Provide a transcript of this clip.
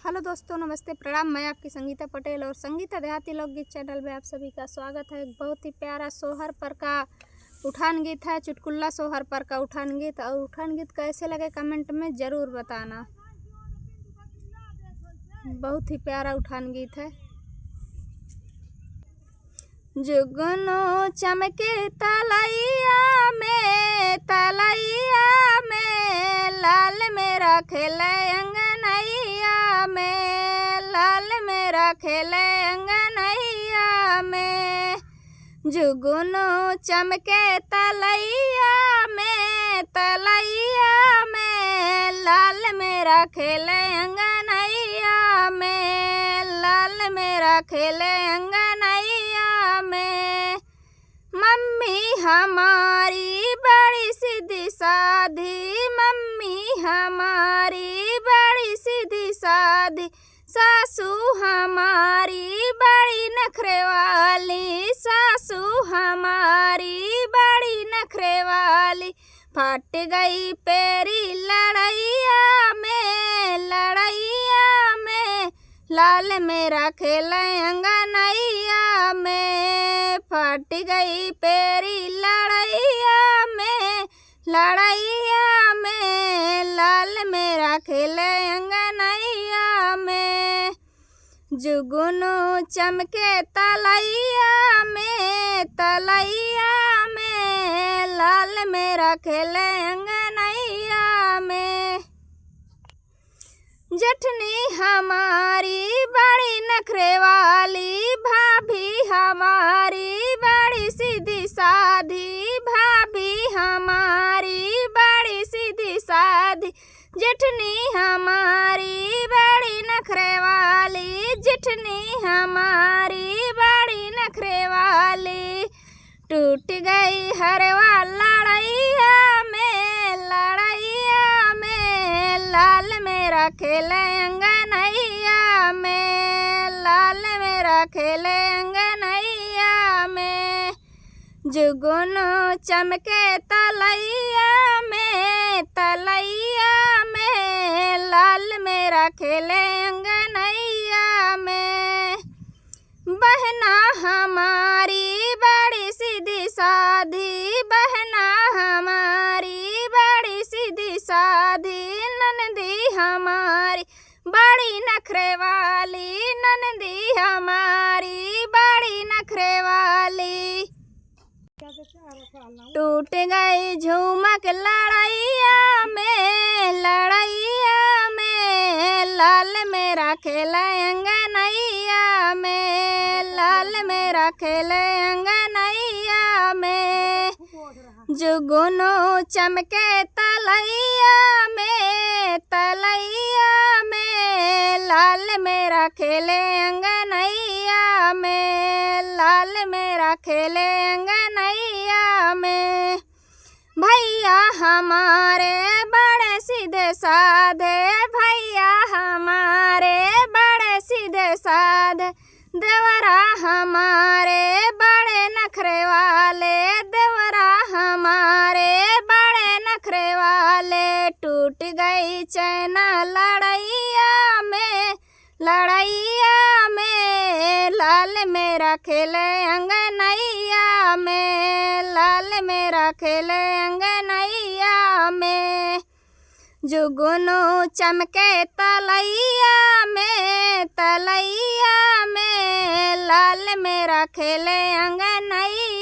Hello दोस्तों, नमस्ते, प्रणाम। मैं आपकी संगीता पटेल और संगीता देहाती लोकगीत चैनल में आप सभी का स्वागत है। एक बहुत ही प्यारा सोहर पर का उठान गीत है, चुटकुला सोहर पर का उठान गीत। और उठान गीत कैसे लगे कमेंट में ज़रूर बताना। बहुत ही प्यारा उठान गीत है। जुगनू चमके तलैया में लाल मेरा खेले अंगनैया में, लाल मेरा खेले अंगनैया में। जुगनू चमके तलैया में लाल मेरा खेले अंगनैया में, लाल मेरा खेले अंगनैया में। मम्मी हमारी बड़ी सीधी साधी, मम्मी हमारी बड़ी सीधी साधी, सासू हमारी बड़ी नखरे वाली, सासू हमारी बड़ी नखरे वाली। फट गई पेरी लड़ैया में, लाल मेरा खेले अंगनैया में। फट गई पेरी लड़ैया में, लाल मेरा खेले अंगनैया में। जुगनू चमके तलैया में लाल मेरा खेले अंगनैया में। जेठनी हमारी बड़ी नखरे वाली, भाभी हमारी बड़ी सीधी साधी, भाभी हमारी बड़ी सीधी साधी। जेठनी हमारी बड़ी नखरे वाली, जेठनी हमारी बड़ी नखरे वाली। टूट गई हरवा लड़ैया में, लाल मेरा खेले अंगनैया में, लाल मेरा खेले अंगनैया में। जुगनू चमके तलैया में लाल मेरा खेले अंगनैया में। बहना हमारी बड़ी सीधी साधी, बहना हमारी बड़ी सीधी साधी। ननदी हमारी बड़ी नखरे वाली, ननदी हमारी बड़ी नखरे वाली। टूट गई झुमक लड़ैया में, लाल मेरा खेले अंगनैया में, लाल मेरा खेले अंगनैया में। जुगनू चमके तलैया में लाल मेरा खेले अंगनैया में, लाल मेरा खेले अंगनैया में। भैया हमारे बड़े सीधे साधे, भैया हमारे बड़े सीधे साधे। देवरा हमारे बड़े नखरे वाले, देवरा हमारे बड़े नखरे वाले। टूट गई चैन लड़ैया में, लाल मेरा खेले अंगनैया में, लाल मेरा खेले अंगनैया में। जुगनू चमके तलैया में लाल मेरा खेले अंगनैया